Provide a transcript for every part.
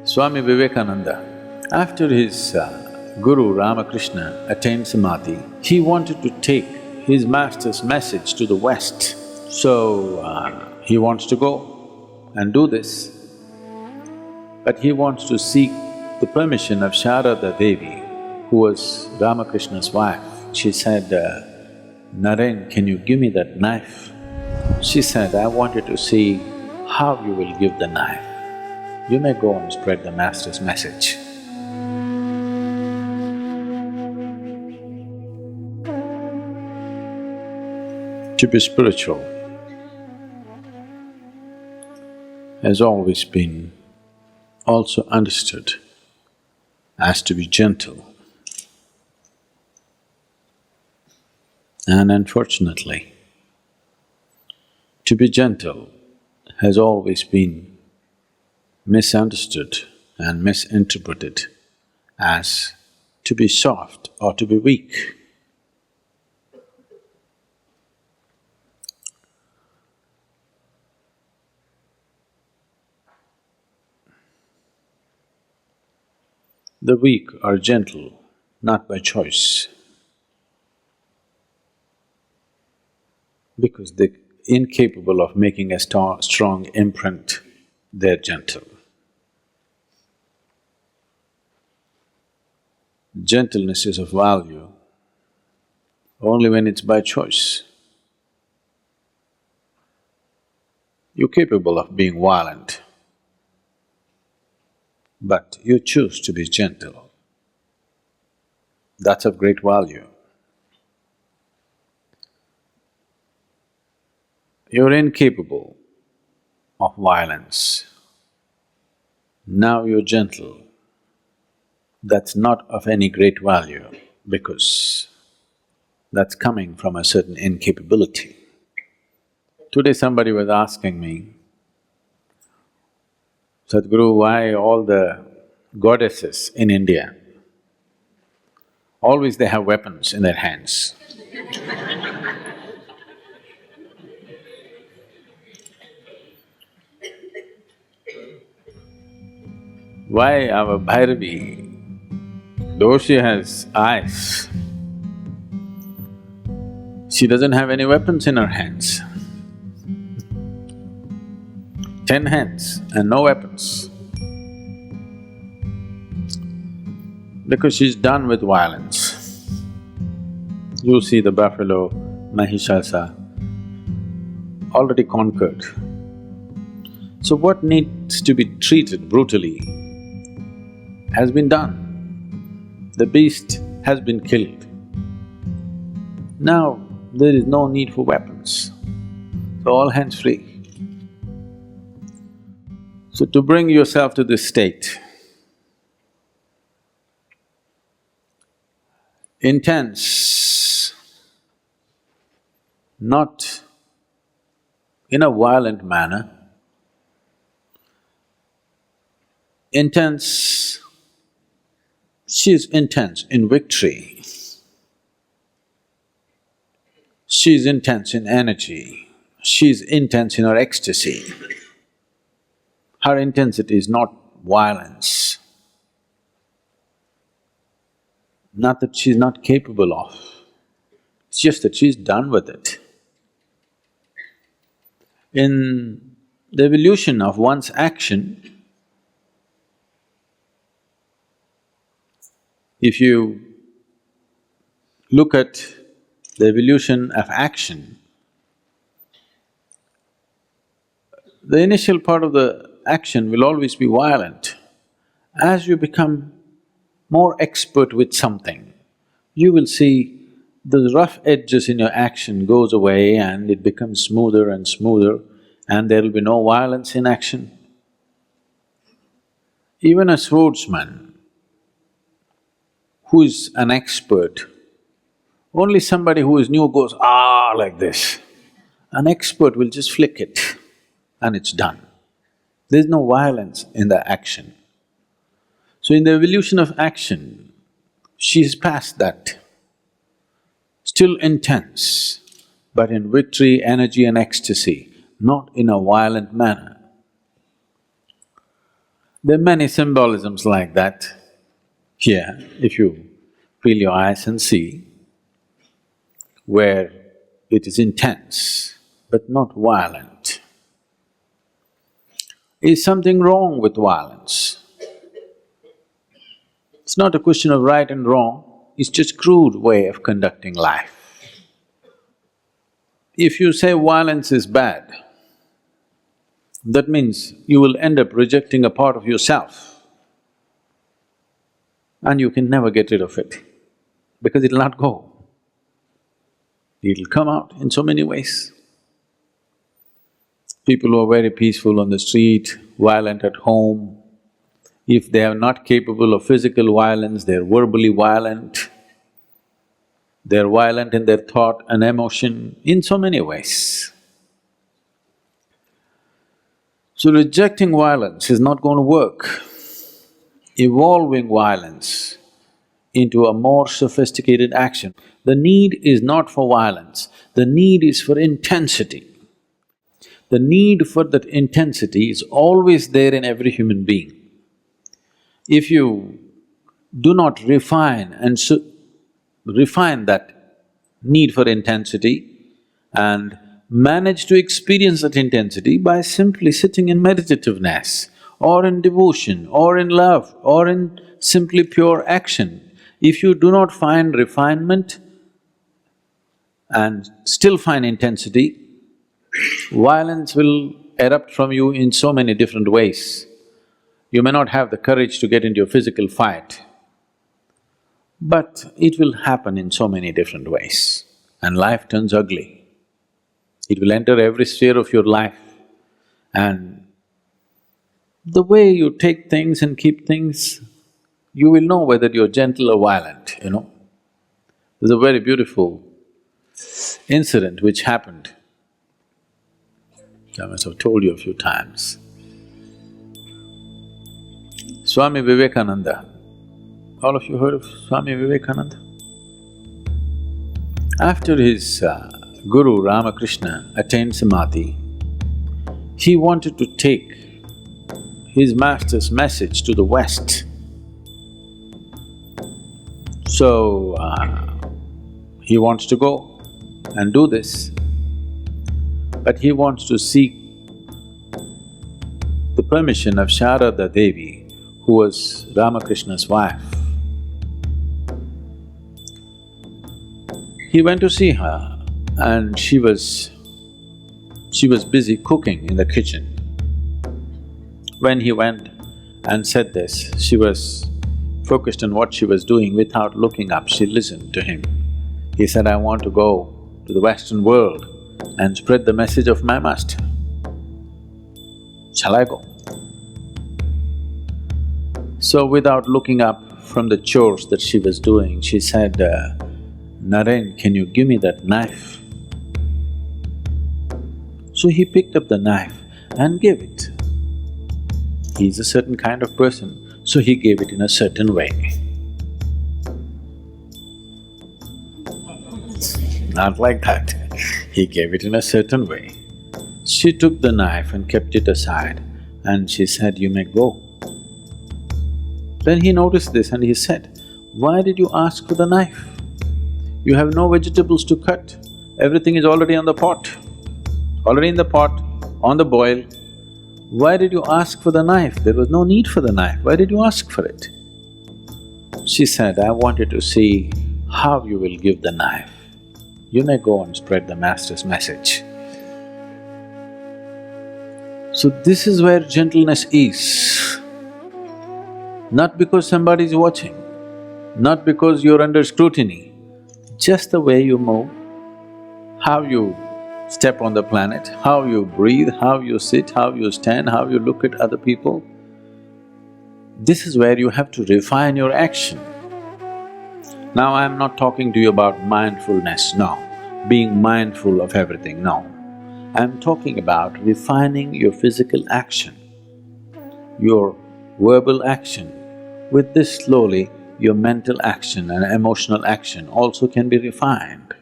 Swami Vivekananda, after his guru Ramakrishna attained Samadhi, he wanted to take his master's message to the West. So, he wants to go and do this, but he wants to seek the permission of Sarada Devi, who was Ramakrishna's wife. She said, Naren, can you give me that knife? She said, I wanted to see how you will give the knife. You may go and spread the master's message. To be spiritual has always been also understood as to be gentle. And unfortunately, to be gentle has always been misunderstood and misinterpreted as to be soft or to be weak. The weak are gentle, not by choice, because they're incapable of making a strong imprint, they're gentle. Gentleness is of value only when it's by choice. You're capable of being violent, but you choose to be gentle. That's of great value. You're incapable of violence. Now you're gentle. That's not of any great value because that's coming from a certain incapability. Today somebody was asking me, Sadhguru, why all the goddesses in India, always they have weapons in their hands? Why our Bhairavi, though she has eyes, she doesn't have any weapons in her hands. 10 hands and no weapons. Because she's done with violence. You see the buffalo, Mahishasa, already conquered. So what needs to be treated brutally has been done. The beast has been killed. Now there is no need for weapons, so all hands free. So to bring yourself to this state, intense, not in a violent manner, intense, she's intense in victory, she's intense in energy, she's intense in her ecstasy. Her intensity is not violence. Not that she's not capable of, it's just that she's done with it. In the evolution of one's action, if you look at the evolution of action, the initial part of the action will always be violent. As you become more expert with something, you will see the rough edges in your action goes away and it becomes smoother and smoother and there will be no violence in action. Even a swordsman who is an expert, only somebody who is new goes, ah, like this. An expert will just flick it and it's done. There's no violence in the action. So in the evolution of action, she's past that. Still intense, but in victory, energy and ecstasy, not in a violent manner. There are many symbolisms like that. Here, if you feel your eyes and see, where it is intense but not violent. Is something wrong with violence? It's not a question of right and wrong, it's just crude way of conducting life. If you say violence is bad, that means you will end up rejecting a part of yourself and you can never get rid of it because it'll not go. It'll come out in so many ways. People who are very peaceful on the street, violent at home, if they are not capable of physical violence, they're verbally violent, they're violent in their thought and emotion in so many ways. So rejecting violence is not going to work. Evolving violence into a more sophisticated action. The need is not for violence, the need is for intensity. The need for that intensity is always there in every human being. If you do not refine that need for intensity and manage to experience that intensity by simply sitting in meditativeness or in devotion or in love or in simply pure action, if you do not find refinement and still find intensity, violence will erupt from you in so many different ways. You may not have the courage to get into a physical fight, but it will happen in so many different ways and life turns ugly. It will enter every sphere of your life and the way you take things and keep things, you will know whether you're gentle or violent, you know. There's a very beautiful incident which happened, I must have told you a few times. Swami Vivekananda, all of you heard of Swami Vivekananda? After his Guru Ramakrishna attained Samadhi, he wanted to take his master's message to the West. So, he wants to go and do this, but he wants to seek the permission of Sarada Devi, who was Ramakrishna's wife. He went to see her and she was busy cooking in the kitchen. When he went and said this, she was focused on what she was doing without looking up, she listened to him. He said, I want to go to the Western world and spread the message of my master. Shall I go? So without looking up from the chores that she was doing, she said, Naren, can you give me that knife? So he picked up the knife and gave it. He's a certain kind of person, so he gave it in a certain way. Not like that, he gave it in a certain way. She took the knife and kept it aside and she said, you may go. Then he noticed this and he said, why did you ask for the knife? You have no vegetables to cut, everything is already on the pot, already in the pot, on the boil. Why did you ask for the knife? There was no need for the knife, why did you ask for it? She said, I wanted to see how you will give the knife. You may go and spread the master's message. So this is where gentleness is. Not because somebody is watching, not because you're under scrutiny, just the way you move, how you step on the planet, how you breathe, how you sit, how you stand, how you look at other people. This is where you have to refine your action. Now I'm not talking to you about mindfulness, no, being mindful of everything, no. I'm talking about refining your physical action, your verbal action. With this slowly, your mental action and emotional action also can be refined.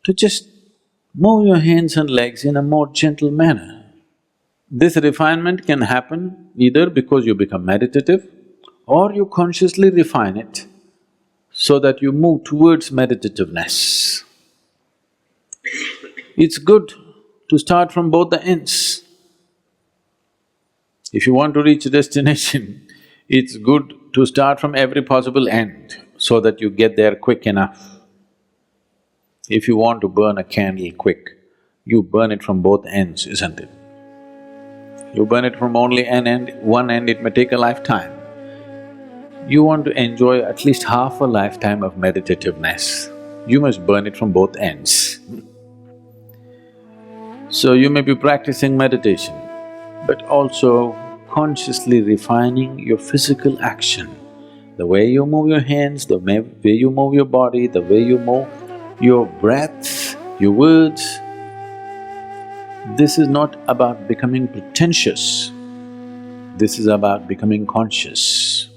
To just move your hands and legs in a more gentle manner. This refinement can happen either because you become meditative or you consciously refine it so that you move towards meditativeness. It's good to start from both the ends. If you want to reach a destination, it's good to start from every possible end so that you get there quick enough. If you want to burn a candle quick, you burn it from both ends, isn't it? You burn it from only one end, it may take a lifetime. You want to enjoy at least half a lifetime of meditativeness, you must burn it from both ends. So you may be practicing meditation, but also consciously refining your physical action. The way you move your hands, the way you move your body, the way you move your breath, your words. This is not about becoming pretentious, this is about becoming conscious.